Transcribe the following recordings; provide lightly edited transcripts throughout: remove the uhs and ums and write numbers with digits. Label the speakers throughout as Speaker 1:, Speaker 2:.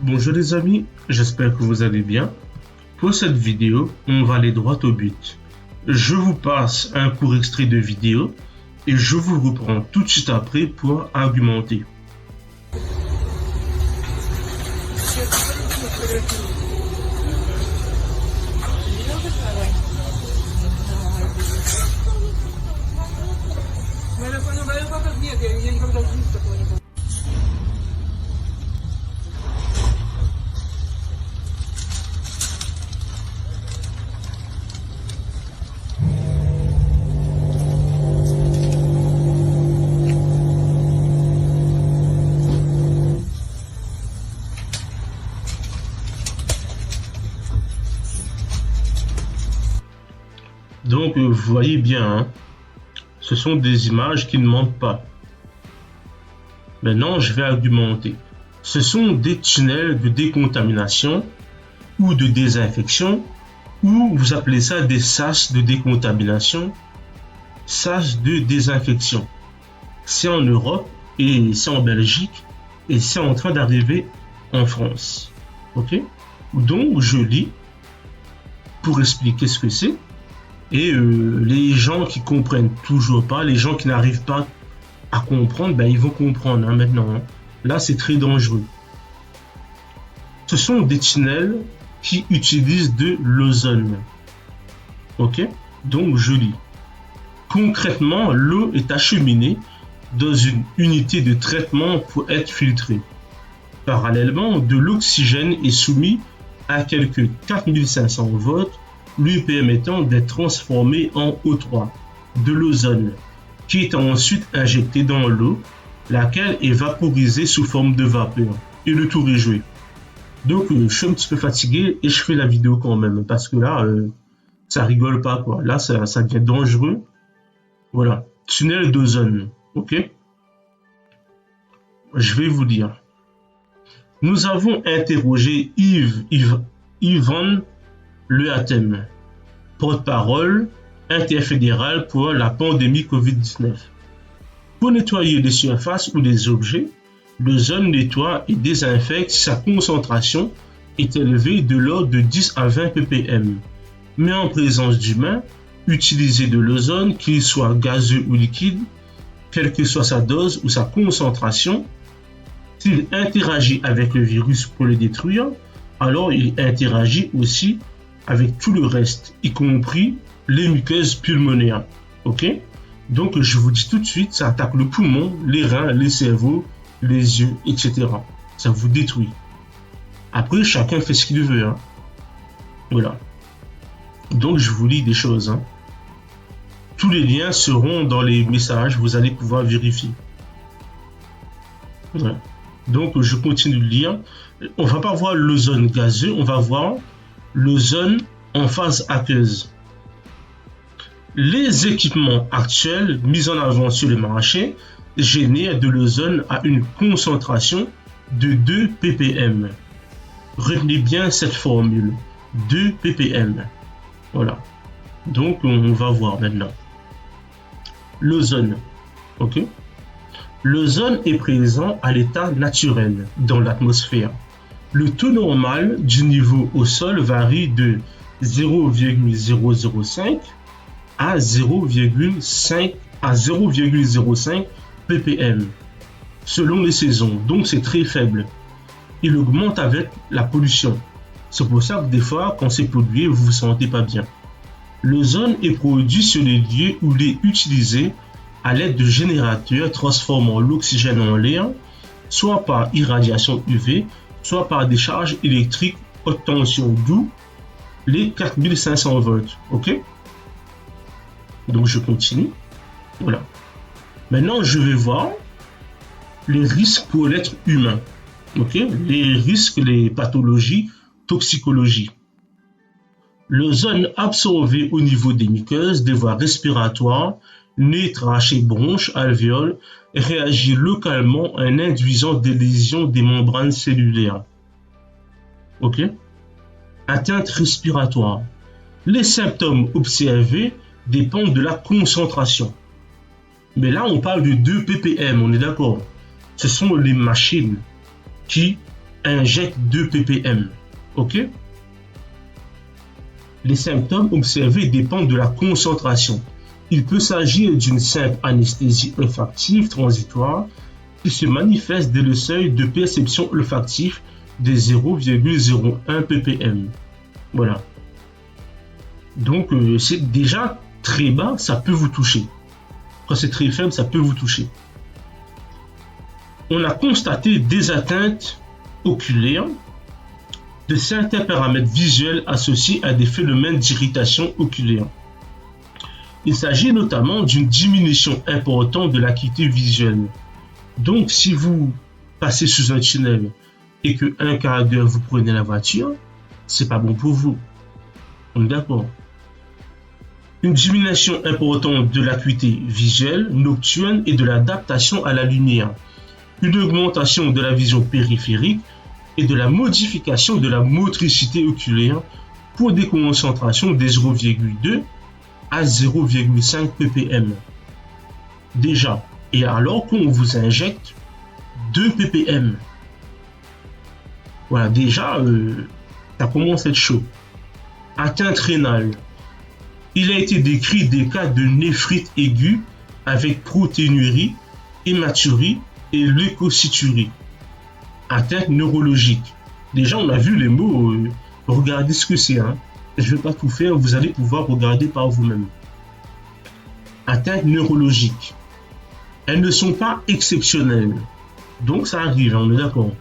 Speaker 1: Bonjour les amis, j'espère que vous allez bien. Pour cette vidéo, on va aller droit au but. Je vous passe un court extrait de vidéo et je vous reprends tout de suite après pour argumenter. Donc, vous voyez bien, hein, ce sont des images qui ne mentent pas. Maintenant, je vais argumenter. Ce sont des tunnels de décontamination ou de désinfection, ou vous appelez ça des sas de décontamination, sas de désinfection. C'est en Europe et c'est en Belgique et c'est en train d'arriver en France. Ok? Donc, je lis pour expliquer ce que c'est. Et les gens qui comprennent toujours pas, les gens qui n'arrivent pas à comprendre, ben ils vont comprendre maintenant. Hein. Là, c'est très dangereux. Ce sont des tunnels qui utilisent de l'ozone. Ok? Donc, je lis. Concrètement, l'eau est acheminée dans une unité de traitement pour être filtrée. Parallèlement, de l'oxygène est soumis à quelques 4500 volts lui permettant d'être transformé en O3, de l'ozone, qui est ensuite injecté dans l'eau, laquelle est vaporisée sous forme de vapeur. Et le tour est joué. Donc, je suis un petit peu fatigué et je fais la vidéo quand même, parce que là, ça rigole pas, quoi. Là, ça devient dangereux. Voilà. Tunnel d'ozone. Ok? Je vais vous dire. Nous avons interrogé Yvan Lehatem, porte-parole interfédéral pour la pandémie Covid-19. Pour nettoyer les surfaces ou les objets, l'ozone nettoie et désinfecte si sa concentration est élevée de l'ordre de 10 à 20 ppm. Mais en présence d'humains, utiliser de l'ozone, qu'il soit gazeux ou liquide, quelle que soit sa dose ou sa concentration, s'il interagit avec le virus pour le détruire, alors il interagit aussi avec tout le reste, y compris les muqueuses pulmonaires. Ok? Donc, je vous dis tout de suite, ça attaque le poumon, les reins, les cerveaux, les yeux, etc. Ça vous détruit. Après, chacun fait ce qu'il veut. Hein. Voilà. Donc, je vous lis des choses. Hein. Tous les liens seront dans les messages, vous allez pouvoir vérifier. Voilà. Donc, je continue de lire. On va pas voir l'ozone gazeux, on va voir l'ozone en phase aqueuse. Les équipements actuels mis en avant sur le marché génèrent de l'ozone à une concentration de 2 ppm. Retenez bien cette formule, 2 ppm. Voilà. Donc, on va voir maintenant. L'ozone. Ok? L'ozone est présent à l'état naturel dans l'atmosphère. Le taux normal du niveau au sol varie de 0,005 à 0,05 ppm selon les saisons, donc c'est très faible. Il augmente avec la pollution. C'est pour ça que des fois, quand c'est pollué, vous vous sentez pas bien. L'ozone est produit sur les lieux où il est utilisé à l'aide de générateurs transformant l'oxygène en l'air, soit par irradiation UV, soit par des charges électriques haute tension, d'où les 4500 volts. Ok? Donc je continue. Voilà. Maintenant, je vais voir les risques pour l'être humain. Ok? Les risques, les pathologies, toxicologie. L'ozone absorbé au niveau des muqueuses, des voies respiratoires, nez, trachée, bronches, alvéoles, réagit localement en induisant des lésions des membranes cellulaires. Ok? Atteinte respiratoire. Les symptômes observés dépendent de la concentration. Mais là, on parle de 2 ppm, on est d'accord. Ce sont les machines qui injecte 2 ppm. Ok? Les symptômes observés dépendent de la concentration. Il peut s'agir d'une simple anesthésie olfactive transitoire qui se manifeste dès le seuil de perception olfactive de 0,01 ppm. Voilà. Donc, c'est déjà très bas, ça peut vous toucher. Quand c'est très faible, ça peut vous toucher. On a constaté des atteintes oculaires de certains paramètres visuels associés à des phénomènes d'irritation oculaire. Il s'agit notamment d'une diminution importante de l'acuité visuelle. Donc, si vous passez sous un tunnel et que un quart d'heure vous prenez la voiture, c'est pas bon pour vous. On est d'accord. Une diminution importante de l'acuité visuelle nocturne et de l'adaptation à la lumière. Une augmentation de la vision périphérique et de la modification de la motricité oculaire pour des concentrations de 0,2 à 0,5 ppm. Déjà, et alors qu'on vous injecte 2 ppm. Voilà, déjà, ça commence à être chaud. Atteinte rénale. Il a été décrit des cas de néphrite aiguë avec protéinurie, hématurie et leucocyturie. Atteinte neurologique. Déjà, on a vu les mots, regardez ce que c'est. Hein. Je ne vais pas tout faire, vous allez pouvoir regarder par vous-même. Atteinte neurologique. Elles ne sont pas exceptionnelles. Donc, ça arrive, on est d'accord.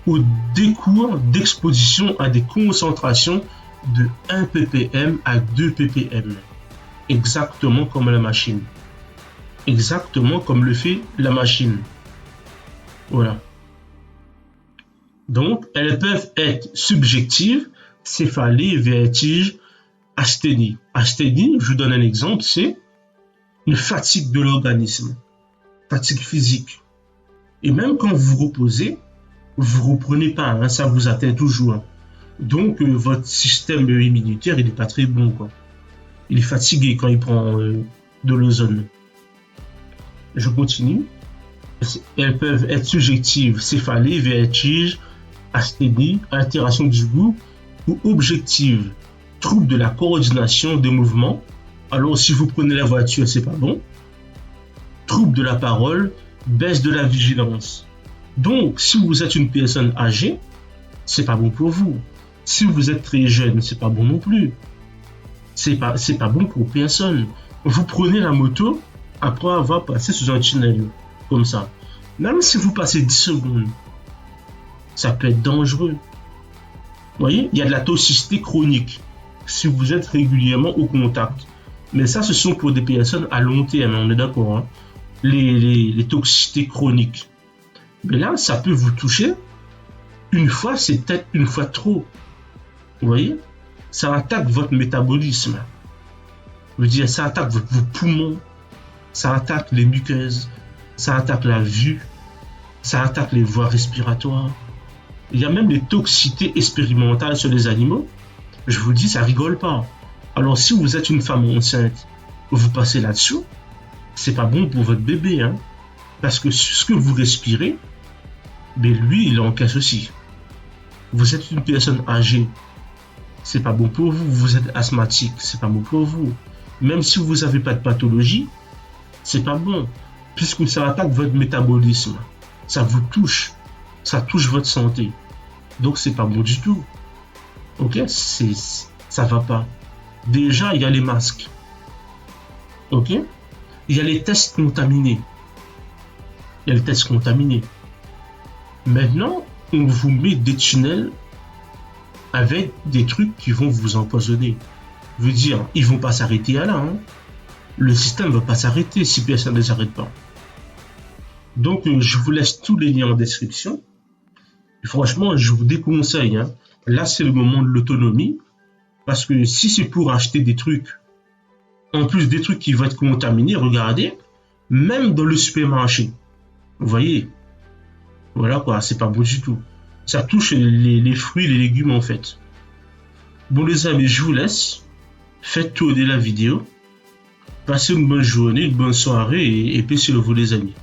Speaker 1: Au décours d'exposition à des concentrations de 1 ppm à 2 ppm. Exactement comme la machine. Exactement comme le fait la machine. Voilà. Donc, elles peuvent être subjectives, céphalée, vertige, asthénie. Asthénie, je vous donne un exemple, c'est une fatigue de l'organisme, fatigue physique. Et même quand vous vous reposez, vous ne reprenez pas, hein, ça vous atteint toujours. Donc, votre système immunitaire, il n'est pas très bon, quoi. Il est fatigué quand il prend de l'ozone. Je continue. Elles peuvent être subjectives, céphalée, vertige, asthénie, altération du goût, ou objectives, trouble de la coordination des mouvements. Alors, si vous prenez la voiture, c'est pas bon. Trouble de la parole, baisse de la vigilance. Donc, si vous êtes une personne âgée, c'est pas bon pour vous. Si vous êtes très jeune, c'est pas bon non plus. C'est pas bon pour personne. Vous prenez la moto après avoir passé sous un tunnel, comme ça. Même si vous passez 10 secondes, ça peut être dangereux. Vous voyez, il y a de la toxicité chronique si vous êtes régulièrement au contact. Mais ça, ce sont pour des personnes à long terme, on est d'accord. Hein? Les toxicités chroniques. Mais là, ça peut vous toucher. Une fois, c'est peut-être une fois trop. Vous voyez, ça attaque votre métabolisme. Je veux dire, ça attaque vos poumons, ça attaque les muqueuses, ça attaque la vue, ça attaque les voies respiratoires. Il y a même des toxicités expérimentales sur les animaux. Je vous dis, ça rigole pas. Alors, si vous êtes une femme enceinte, vous passez là-dessous, c'est pas bon pour votre bébé, hein. Parce que ce que vous respirez, mais lui, il encaisse aussi. Vous êtes une personne âgée, c'est pas bon pour vous. Vous êtes asthmatique, c'est pas bon pour vous. Même si vous n'avez pas de pathologie, c'est pas bon. Puisque ça attaque votre métabolisme. Ça vous touche. Ça touche votre santé. Donc, c'est pas bon du tout. Ok? Ça va pas. Déjà, il y a les masques. Ok? Il y a les tests contaminés. Il y a les tests contaminés. Maintenant, on vous met des tunnels avec des trucs qui vont vous empoisonner. Je veux dire, ils vont pas s'arrêter à là. Hein. Le système va pas s'arrêter si personne ne les arrête pas. Donc, je vous laisse tous les liens en description. Et franchement, je vous déconseille. Hein. Là, c'est le moment de l'autonomie. Parce que si c'est pour acheter des trucs, en plus des trucs qui vont être contaminés, regardez, même dans le supermarché. Vous voyez? Voilà quoi, c'est pas bon du tout. Ça touche les fruits et les légumes en fait. Bon les amis, je vous laisse. Faites tourner la vidéo. Passez une bonne journée, une bonne soirée et paix sur vous les amis.